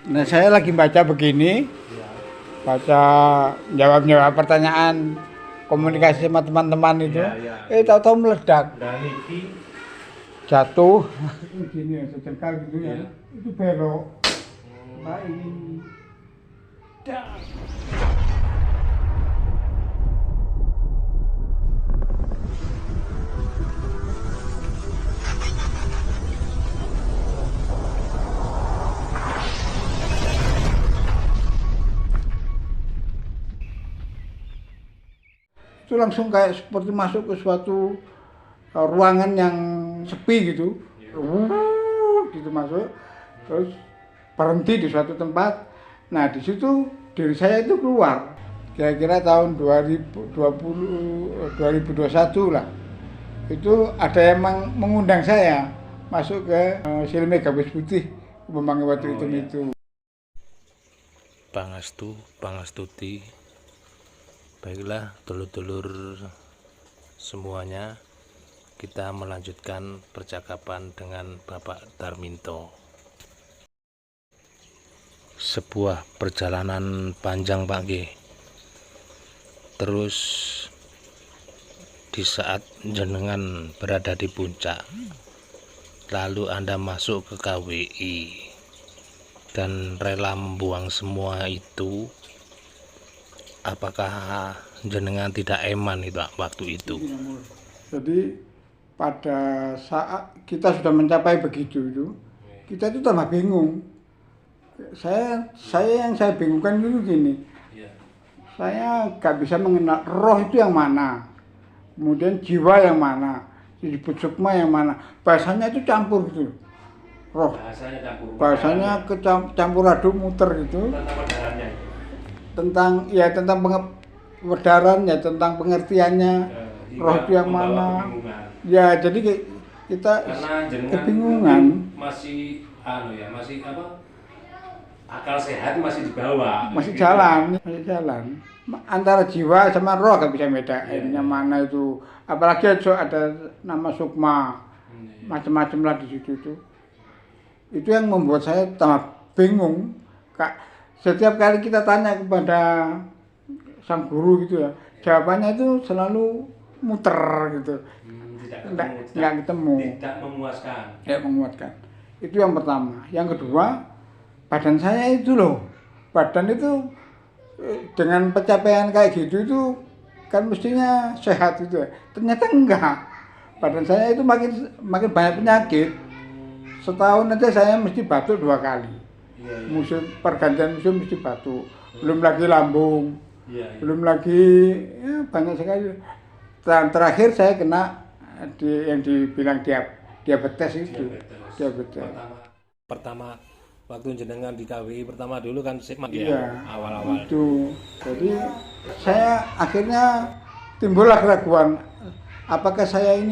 Nah, saya lagi baca begini, baca jawab-jawab pertanyaan komunikasi sama teman-teman itu. Tahu-tahu meledak, jatuh. Gini ya, secerkal gitu ya. Itu belok. Nah, ini. Dak. Itu langsung kayak seperti masuk ke suatu ruangan yang sepi gitu. Gitu masuk, terus berhenti di suatu tempat. Nah, di situ diri saya itu keluar. Kira-kira tahun 2021 lah. Itu ada yang mengundang saya masuk ke Silme Gabus Putih Pembangi Watu Hitam itu. Pangastu, Pangastuti. Baiklah dulur-dulur semuanya, kita melanjutkan percakapan dengan Bapak Darminto. Sebuah perjalanan panjang Pak G. Terus di saat jenengan berada di puncak, lalu Anda masuk ke KWI dan rela membuang semua itu, apakah jenengan tidak eman itu waktu itu? Jadi pada saat kita sudah mencapai begitu itu, kita itu tambah bingung. Saya yang saya bingungkan itu gini, saya gak bisa mengenal roh itu yang mana, kemudian jiwa yang mana, disebut sukma yang mana. Bahasanya itu campur gitu, roh. Bahasanya campur aduk muter gitu. Tentang peredaran ya, tentang pengertiannya, roh itu yang mana. Ya, jadi kita kebingungan. Masih masih apa? Akal sehat masih dibawa. Masih jalan. Antara jiwa sama roh gak bisa bedain yang mana itu. Apalagi ada nama sukma, macam-macam lah di situ itu. Itu yang membuat saya tambah bingung. Setiap kali kita tanya kepada sang guru gitu ya, jawabannya itu selalu muter gitu. Tidak ketemu. Tidak memuaskan. Tidak memuaskan. Itu yang pertama. Yang kedua, badan saya itu loh. Badan itu dengan pencapaian kayak gitu itu kan mestinya sehat gitu ya. Ternyata enggak. Badan saya itu makin banyak penyakit. Setahun aja saya mesti batuk 2 kali. Musim pergantian musim mesti batuk. Belum lagi lambung. Belum lagi ya, banyak sekali. Dan terakhir saya kena yang dibilang diabetes itu. Diabetes. Pertama waktu jenengan di KWI pertama dulu kan Sigmat ya, awal-awal. Itu. Jadi saya akhirnya timbullah keraguan. Apakah saya ini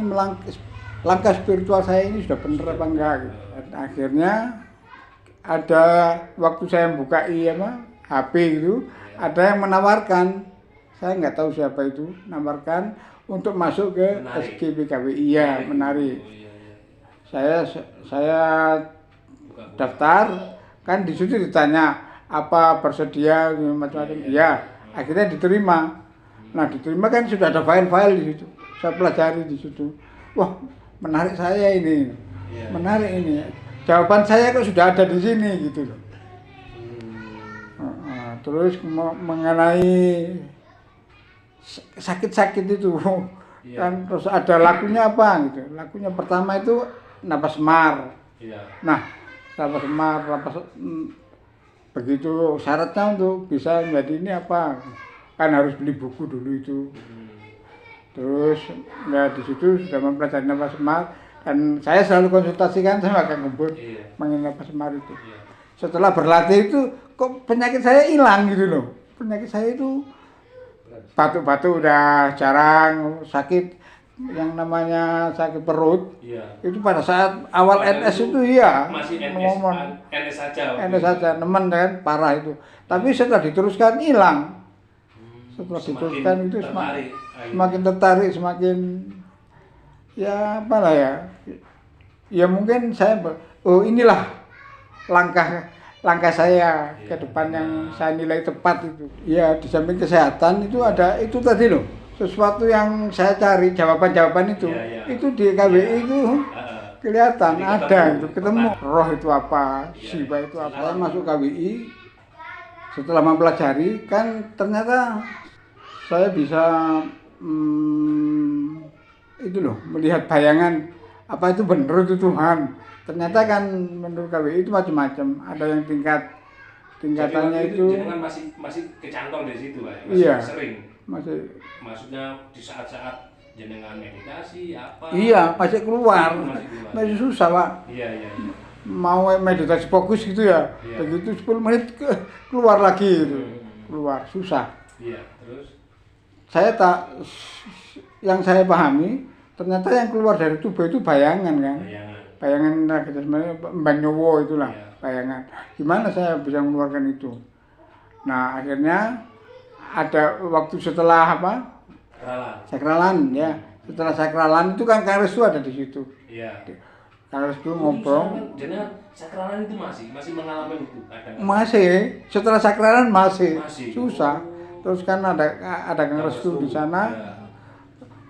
langkah spiritual saya ini sudah benar apa enggak? Gitu. Akhirnya ada waktu saya buka HP itu, ada yang menawarkan, saya nggak tahu siapa itu, menawarkan untuk masuk ke SGB KWI, ya menarik. Saya daftar, kan di situ ditanya apa bersedia macam-macam, ya akhirnya diterima. Nah diterima kan sudah ada file-file di situ, saya pelajari di situ. Wah menarik saya ini, menarik ini. Jawaban saya kok sudah ada di sini gitu loh. Terus mengenai sakit-sakit itu kan terus ada lakunya apa gitu. Lakunya pertama itu napas semar. Nah, napas semar, begitu syaratnya untuk bisa menjadi ini apa? Kan harus beli buku dulu itu. Terus ya di situ sudah mempelajari napas semar. Dan saya selalu konsultasikan sama Kang Gembur mengenai napas semar itu. Setelah berlatih itu kok penyakit saya hilang gitu loh. Penyakit saya itu batuk-batuk udah jarang, sakit yang namanya sakit perut. Itu pada saat awal NS itu ya masih NS saja. Nemen kan parah itu. Tapi setelah diteruskan hilang. Setelah diteruskan itu semakin tertarik, semakin ya apalah ya. Ya mungkin saya inilah langkah langkah saya ke Iya, depan yang benar. saya nilai tepat itu. Ya, di samping kesehatan itu ada itu tadi loh. Sesuatu yang saya cari jawaban-jawaban itu. Iya, iya. Itu di KBI Iya. itu Heeh. kelihatan Jadi ada itu, ketemu Pernah. roh itu apa, Iya, siwa itu apa. jelas. Saya masuk KBI setelah mempelajari kan ternyata saya bisa itu loh melihat bayangan apa itu benar itu Tuhan. Ternyata kan menurut KBI itu macam-macam. Ada yang tingkatannya Jadi waktu itu jenengan masih kecantol di situ, Pak. Masih Iya. sering. masih Maksudnya di saat-saat jenengan meditasi apa? iya masih keluar, Masih keluar. masih susah Pak. Iya, iya. Mau meditasi fokus gitu ya, Iya. begitu 10 menit keluar lagi gitu, keluar susah. Iya, terus Yang saya pahami ternyata yang keluar dari tubuh itu bayangan kan, bayangan. bayangan sebenarnya Mbak Nyowo itulah Iya. bayangan. Gimana saya bisa mengeluarkan itu? Nah akhirnya ada waktu setelah apa? Keralan. Sakralan ya. Setelah sakralan itu kan Kang Restu ada di situ. Iya. Kang Restu ngobrol. Jenengan sakralan itu masih mengalami itu kadang. Masih, setelah sakralan masih, Masih. susah. Terus kan ada Kang Restu di sana. Iya.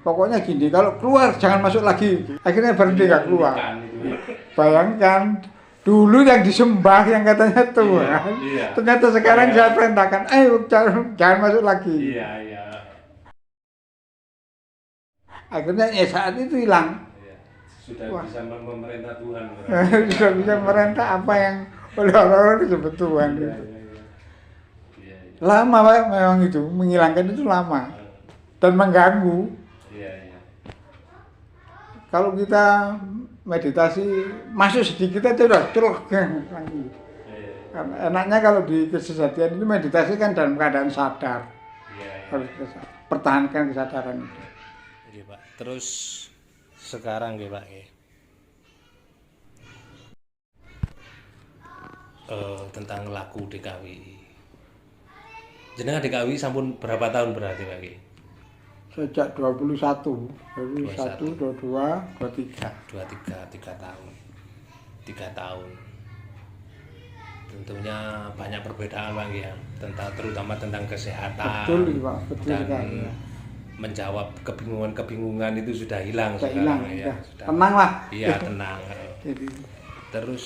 Pokoknya gini, kalau keluar jangan masuk lagi. Akhirnya berhenti nggak keluar. Bukan, itu. Bayangkan dulu yang disembah yang katanya Tuhan, iya. ternyata sekarang Iya. saya perintahkan, ayo jangan masuk lagi. Iya, iya. Akhirnya ya saat itu hilang. Iya. Sudah Wah. bisa memerintah Tuhan. Sudah bisa merentah apa yang oleh orang-orang disebut Tuhan. Iya, Gitu. iya, iya. Iya, iya. Lama Pak, memang itu, menghilangkan itu lama dan mengganggu. Iya, iya. Kalau kita meditasi masuk sedikit aja udah celok lagi. Iya, Karena enaknya kalau di kesejatian itu meditasi kan dalam keadaan sadar. iya. Harus pertahankan kesadaran itu. Oke, Pak. Terus sekarang nggih, Pak. Tentang laku DKWI. Jenengan DKWI sampun berapa tahun berarti, Pak? Sejak 21, 21, 22, 23. 3 tahun. 3 tahun. Tentunya banyak perbedaan, Pak, ya, terutama tentang kesehatan. Betul itu Pak, betul dan sekali. Ya. menjawab kebingungan itu sudah hilang Sudah sekarang, hilang, ya. sudah. Tenang lah. Iya, tenang. Jadi Terus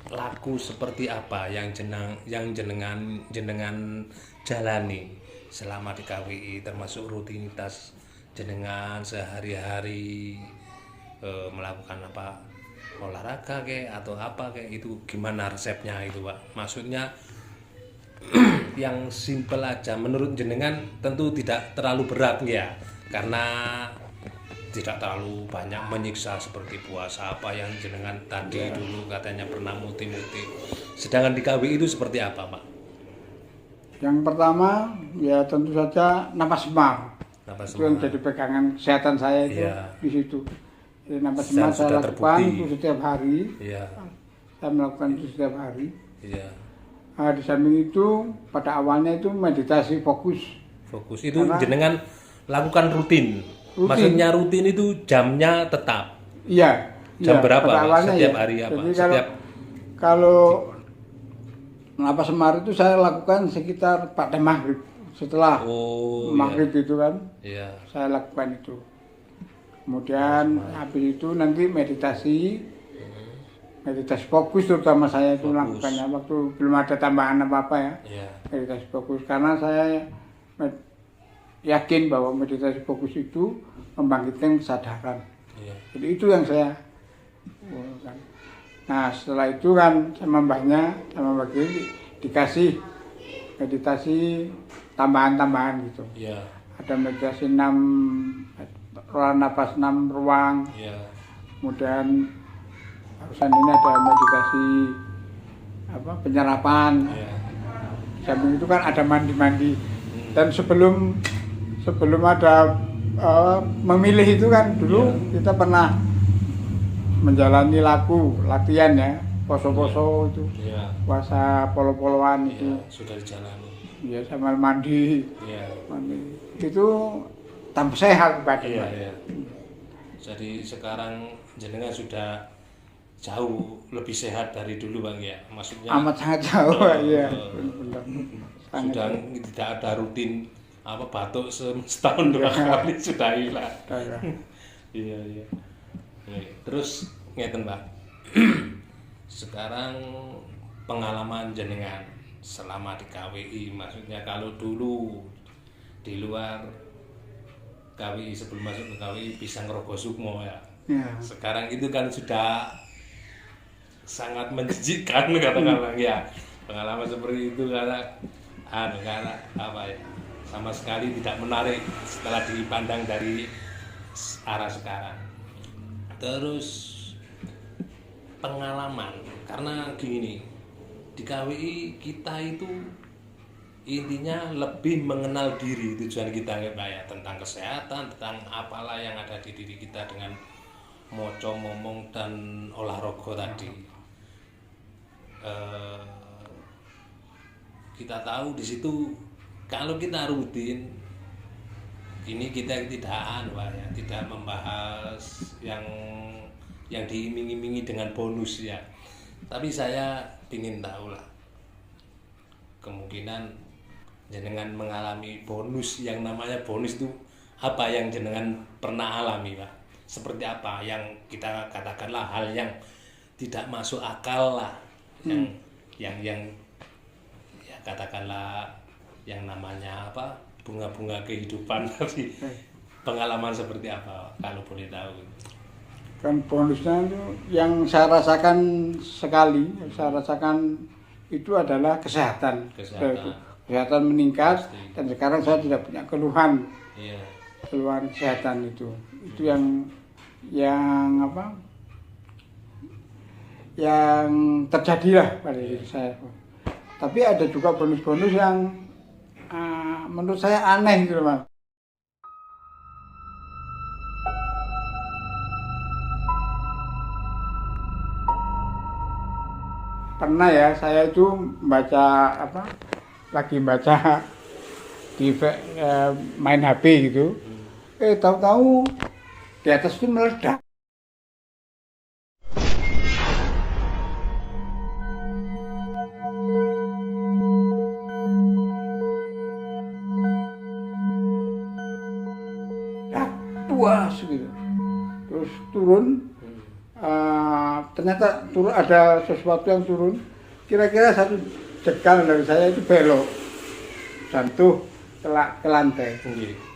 laku seperti apa yang jenengan jalani selama di KWI, termasuk rutinitas jenengan sehari-hari, melakukan apa, olahraga atau apa itu gimana resepnya itu, Pak? Maksudnya yang simpel aja menurut jenengan, tentu tidak terlalu berat ya, karena tidak terlalu banyak menyiksa seperti puasa apa yang jenengan tadi dulu katanya pernah muti-muti. Sedangkan di KWI itu seperti apa, Pak? yang pertama ya tentu saja napas semar. Napas Itu yang semar. jadi pegangan kesehatan saya itu Iya. di situ. Jadi napas Dan semar sudah saya lakukan terbukti. itu setiap hari. Iya, Saya melakukan itu setiap hari. iya. Nah, di samping itu pada awalnya itu meditasi fokus. Fokus itu Karena- jenengan lakukan rutin. Rutin. Maksudnya rutin itu jamnya tetap. Iya. Jam iya, berapa, pada Pak? awalnya Setiap ya. hari apa? Jadi Setiap kalau napas semar itu saya lakukan sekitar pada maghrib. Setelah oh maghrib itu kan iya. saya lakukan itu. Kemudian habis itu nanti meditasi fokus terutama saya itu Fokus. lakukannya waktu belum ada tambahan apa-apa ya. Iya. Meditasi fokus karena saya yakin bahwa meditasi fokus itu membangkitkan kesadaran. Iya. Jadi itu yang saya lakukan. Nah setelah itu kan sama mbahnya sama mbak Giri dikasih meditasi tambahan-tambahan gitu. Iya. Ada meditasi 6 napas 6 ruang, Iya. kemudian barusan ini ada meditasi penyerapan. Iya. Samping itu kan ada mandi-mandi dan sebelum ada memilih itu kan dulu kita pernah menjalani latihan ya, poso-poso itu, Iya. puasa polo-poloan Iya, itu, sudah dijalani. ya sama mandi, Iya. itu tambah sehat badan. Iya, iya. Jadi sekarang jenengan sudah jauh lebih sehat dari dulu Bang ya. Maksudnya Amat sangat jauh, iya. Benar. Sangat sudah jauh. tidak ada rutin apa batuk setahun 2 kali sudah hilang. Iya. Iya iya. Terus ngeten Mbak. Sekarang pengalaman jenengan selama di KWI, maksudnya kalau dulu di luar KWI sebelum masuk ke KWI bisa ngerogoh sukmo ya. Iya. Sekarang itu kan sudah sangat menjijikkan katakanlah ya. Pengalaman seperti itu karena apa ya, sama sekali tidak menarik setelah dipandang dari arah sekarang. Terus pengalaman karena gini, di KWI kita itu intinya lebih mengenal diri, tujuan kita ya Pak ya, tentang kesehatan, tentang apalah yang ada di diri kita dengan moco, momong dan olahraga tadi. Kita tahu di situ kalau kita rutin ini kita tidak Pak ya, tidak membahas yang diiming-imingi dengan bonus ya. Tapi saya ingin tahu lah, kemungkinan jenengan mengalami bonus, yang namanya bonus itu apa yang jenengan pernah alami Pak? Seperti apa yang kita katakanlah hal yang tidak masuk akal lah, yang ya katakanlah yang namanya apa, bunga-bunga kehidupan. Tapi pengalaman seperti apa kalau boleh tahu? Kan bonusnya itu yang saya rasakan sekali, saya rasakan itu adalah kesehatan. Kesehatan meningkat. Pasti. Dan sekarang saya tidak punya keluhan. Iya. Keluhan kesehatan itu yang apa? Yang terjadi lah pada diri saya. Tapi ada juga bonus-bonus yang menurut saya aneh gitu Mas. Pernah ya, saya itu lagi baca di main HP gitu. Tahu-tahu di atas itu meledak. Puas gitu. Terus turun. Ternyata ada sesuatu yang turun, kira-kira 1 jengkal dari saya itu belok, jatuh ke lantai.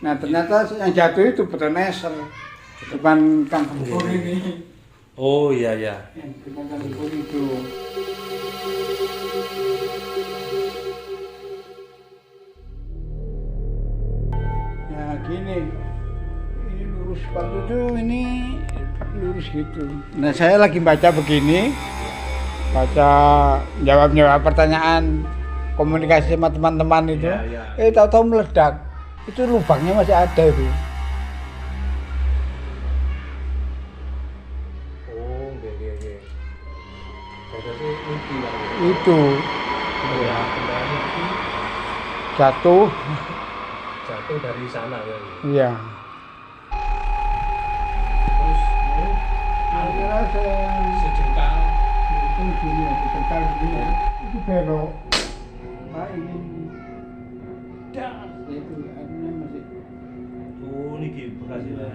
Nah ternyata yang jatuh itu beton eser, depan Kang Tempur ini. Oh iya ya. Depan Kang Tempur itu. Ya gini, ini lurus sepatu tuh ini. Lurus gitu. Nah saya lagi baca begini, jawab pertanyaan, komunikasi sama teman-teman itu, tahu-tahu meledak. Itu lubangnya masih ada itu. Oh, oke. Itu. Ya, Jatuh dari sana ya. Iya. Akhirnya saya Sejengkal. itu gini, sejengkal gini, itu belok. Nah ini, das, itu akhirnya masih. Oh, ini bekasnya.